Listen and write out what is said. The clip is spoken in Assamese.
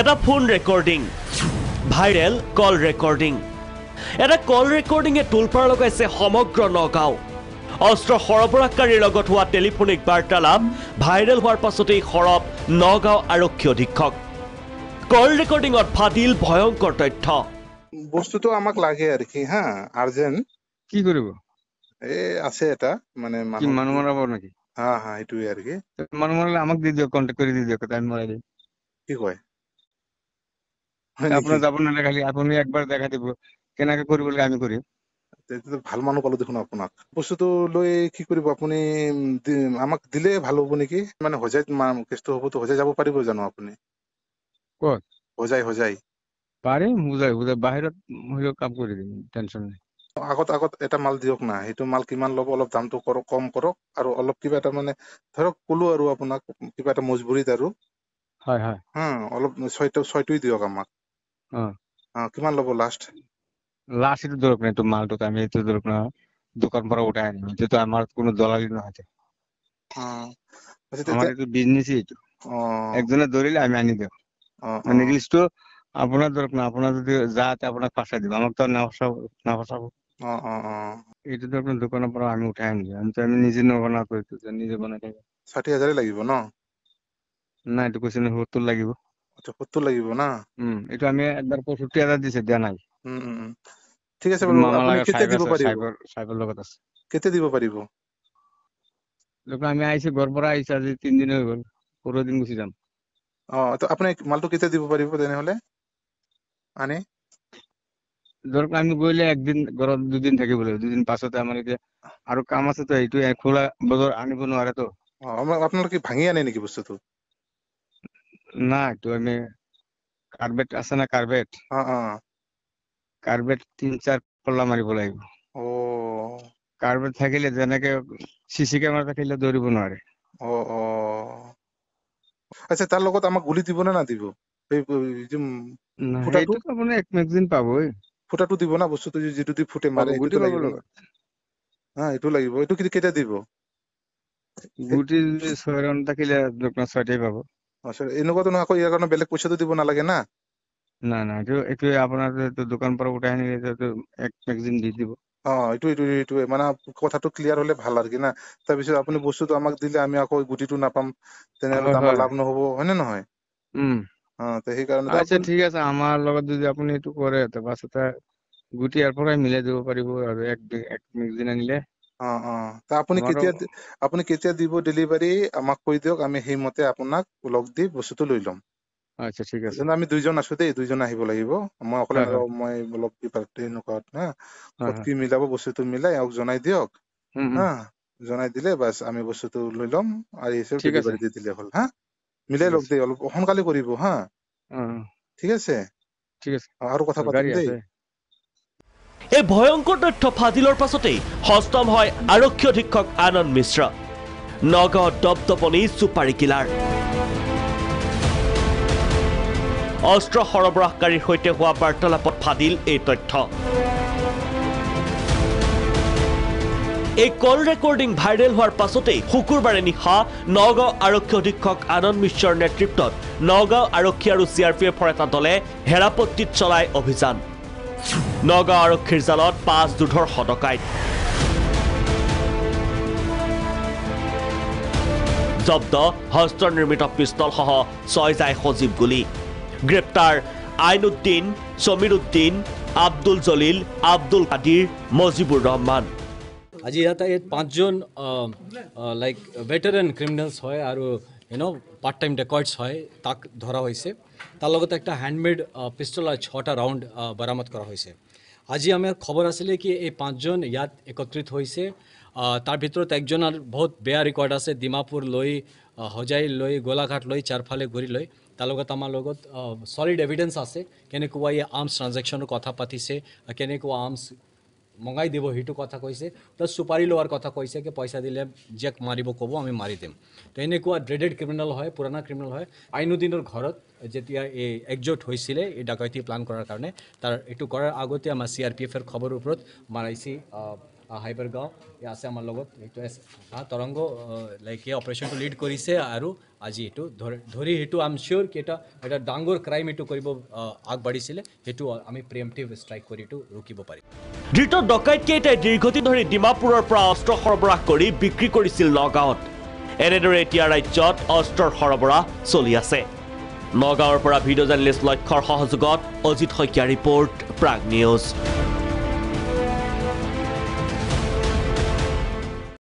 এটা ফোন ৰেকৰ্ডিং ভাইৰেল কল ৰেকৰ্ডিং এটা কল ৰেকৰ্ডিঙে তোলপাৰ লগাইছে সমগ্ৰ নগাঁও অস্ত্ৰ সৰবৰাহকাৰীৰ লগত হোৱা টেলিফোনিক বাৰ্তালাপ ভাইৰেল হোৱাৰ পাছতেই সৰব নগাঁও আৰক্ষী অধীক্ষক কল ৰেকৰ্ডিঙত ফাদিল ভয়ংকৰ তথ্য বস্তুটো আমাক লাগে আৰ কি হ্যাঁ আৰ্জেন্ট কি কৰিব আছে এটা মানে কি মানুহ মৰাব নেকি হ্যাঁ হ্যাঁ এটুই আৰ কি মানুহ মৰালে আমাক দি দিয়ক কণ্টেক্ট কৰি দি দিয়ক আমি মৰাই দিম কি কয় আপোনাৰ যাব নালাগে খালি আপুনি একবাৰ দেখাই দিব কেনেকে কৰিব লাগে আমি কৰিম ভাল মানুহ পালো দেখোন আপোনাক বস্তুটো লৈ কি কৰিব আপুনি আমাক দিলে ভাল হ'ব নেকি মানে হজাই কেছটো হ'বতো হজাই যাব পাৰিব জানো আপুনি ক'ত হজাই পাৰিম বুজাই বাহিৰত কাম কৰি দিম টেনশ্যন নাই আগত এটা মাল দিয়ক না সেইটো মাল কিমান ল'ব অলপ দামটো কম কৰক আৰু অলপ কিবা এটা মানে ধৰক ক'লো আৰু আপোনাক কিবা এটা মজবুৰিত আৰু হয় হয় অলপ ছয়টোই দিয়ক আমাক কিমান ল'ব লাষ্ট এইটো ধৰক না এইটো মালটো আমি এইটো ধৰক না দোকান পৰা উঠাই আনিম এইটো আমাৰ কোনো দলালি নহয় আমাৰ এইটো বিজনেছই এইটো একজনে ধৰিলে আমি আনি দিওঁ মানে ৰিস্কটো আপোনাৰ ধৰক না আপোনাৰ যদি যাতে আপোনাক পাচাই দিব আমাক তো নাফচাব এইটো তো আপোনাৰ দোকানৰ পৰা আমি উঠাই আনিম আমি নিজে নবনাও এইটো নিজে বনাই থাকো 60,000 লাগিব ন না এইটো কৈছে 70 লাগিব 70 লাগিব না এইটো আমি একবাৰ 65,000 দিছে দিয়া নাই ঠিক আছে বাৰু মামা আপুনি লাগা কেতিয়া দিব পাৰিব সাইবৰ লগত আছে কেতিয়া দিব পাৰিব আমি আইছি ঘৰ পৰা আইছি আজি 3 দিন হৈ গ'ল পৰদিন গুচি যাম তো আপুনি মালটো কেতিয়া দিব পাৰিব তেনেহলে আনে ধৰক আমি গ'লে একদিন ঘৰত 2 দিন থাকিব লাগিব 2 দিন পাছতে আমাৰ এতিয়া আৰু কাম আছে তো এইটো খোলা বজাৰ আনিব নোৱাৰে তো আপোনালোকে কি ভাঙি আনে নেকি বস্তুটো না এইটো আমি কাৰ্বেট আছে না কাৰ্বেট কাৰ্বেট 3-4 পল্লা মাৰিব লাগিব কাৰ্বেট থাকিলে যেনেকে চিচি কেমেৰা থাকিলে ধৰিব নোৱাৰে আচ্ছা তাৰ লগত আমাক গুলি দিব না দিব সেইটো আপুনি এক মেগজিন পাবই ফুটাটো দিব না বস্তুটো যিটো দি ফুটে মাৰে গুটি পাব লগত এইটো লাগিব এইটো কেতিয়া দিব গুটি যদি 6 ৰাউণ্ড থাকিলে আপোনাৰ 6টাই পাব এনেকুৱাতো নহয় আকৌ ইয়াৰ কাৰণে বেলেগ পইচাটো দিব নালাগে না না এইটো আপোনাৰ দোকান পৰা উঠাই আনিলে এক মেগজিন দি দিব এইটোৱে মানে কথাটো ক্লিয়াৰ হলে ভাল আৰু কি না তাৰপিছত আপুনি বস্তুটো আমাক দিলে আমি আকৌ গুটিটো নাপাম তেনেহলে আমাৰ লাভ নহব হয় নে নহয় সেইকাৰণে আচ্ছা ঠিক আছে আমাৰ লগত যদি আপুনি এইটো কৰে তাৰপাছতে গুটি ইয়াৰ পৰাই মিলাই দিব পাৰিব আৰু এক মেগজিন আনিলে আপুনি কেতিয়া দিব ডেলিভাৰী আমাক কৈ দিয়ক আমি সেইমতে আপোনাক লগ দি বস্তুটো লৈ ল'ম আচ্ছা ঠিক আছে আমি 2জন আছো দেই 2জন আহিব লাগিব মই অকলে মই অলপ এনেকুৱা ক'ত কি মিলাব বস্তুটো মিলাই এওঁক জনাই দিয়ক জনাই দিলে বাছ আমি বস্তুটো লৈ ল'ম আৰু ডেলিভাৰী দি দিলে হ'ল মিলাই লওক দেই অলপ সোনকালে কৰিব ঠিক আছে আৰু কথা পাতিম দেই এই ভয়ংকৰ তথ্য ফাদিলৰ পাছতেই হস্তম হয় আৰক্ষী অধীক্ষক আনন্দ মিশ্ৰ নগাঁৱত দপদপনি চুপাৰী কিলাৰ অস্ত্ৰ সৰবৰাহকাৰীৰ সৈতে হোৱা বাৰ্তালাপত ফাদিল এই তথ্য এই কল ৰেকৰ্ডিং ভাইৰেল হোৱাৰ পাছতেই শুকুৰবাৰে নিশা নগাঁও আৰক্ষী অধীক্ষক আনন্দ মিশ্ৰৰ নেতৃত্বত নগাঁও আৰক্ষী আৰু CRPFৰ এটা দলে হেৰাপট্টিত চলাই অভিযান নগাঁও আৰক্ষীৰ জালত 5 দুধৰ সদকাইত জব্দ হস্তনিৰ্মিত পিস্তলসহ 6 জাই সজীৱ গুলী গ্ৰেপ্তাৰ আইনুদ্দিন সমীৰুদ্দিন আব্দুল জলিল আব্দুল কাদিৰ মজিবুৰ ৰহমান আজি ইয়াতে 5জন লাইক ভেটেৰান ক্ৰিমিনেলছ হয় আৰু পাৰ্ট টাইম ডেকয়টছ হয় তাক ধৰা হৈছে তাৰ লগতে একটা হ্যান্ডমেড পিস্তল 6টা ৰাউণ্ড বৰামদ কৰা হৈছে আজি আমাৰ খবৰ আছিলে কি এই 5জন ইয়াত একত্ৰিত হৈছে তাৰ ভিতৰত একজনৰ বহুত বেয়া ৰেকৰ্ড আছে ডিমাপুৰ লৈ হজাই লৈ গোলাঘাট লৈ চাৰফালে ঘূৰি লৈ তাৰ লগত আমাৰ লগত সলিড এভিডেন্স আছে কেনেকুৱা এই আৰ্মছ ট্ৰানজেকশ্যনৰ কথা পাতিছে কেনেকুৱা আৰ্মছ মঙাই দিব সেইটো কথা কৈছে প্লাছ চুপাৰী লোৱাৰ কথা কৈছে কি পইচা দিলে জেক মাৰিব ক'ব আমি মাৰি দিম তো এনেকুৱা ড্ৰেডেড ক্ৰিমিনেল হয় পুৰণা ক্ৰিমিনেল হয় আইনুদ্দিনৰ ঘৰত যেতিয়া এই একজোট হৈছিলে এই ডাকাইতি প্লান কৰাৰ কাৰণে তাৰ এইটো কৰাৰ আগতে আমাৰ CRPFৰ খবৰৰ ওপৰত মাৰাইছি হাইবাৰগাঁও আছে আমাৰ লগত এইটো তৰংগ লাইক এই অপাৰেশ্যনটো লিড কৰিছে আৰু আজি এইটো ধৰি সেইটো আই এম চিয়'ৰ কি এটা ডাঙৰ ক্ৰাইম এইটো কৰিব আগবাঢ়িছিলে সেইটো আমি প্ৰিএম্পটিভ ষ্ট্ৰাইক কৰি এইটো ৰুকিব পাৰিম ধৃত ডকাইতকেইটাই দীৰ্ঘদিন ধৰি ডিমাপুৰৰ পৰা অস্ত্ৰ সৰবৰাহ কৰি বিক্ৰী কৰিছিল নগাঁৱত এনেদৰে এতিয়া ৰাজ্যত অস্ত্ৰৰ সৰবৰাহ চলি আছে নগাঁৱৰ পৰা ভিডিঅ' জাৰ্নেলিষ্ট লক্ষ্যৰ সহযোগত অজিত শইকীয়া ৰিপৰ্ট প্ৰাগ নিউজ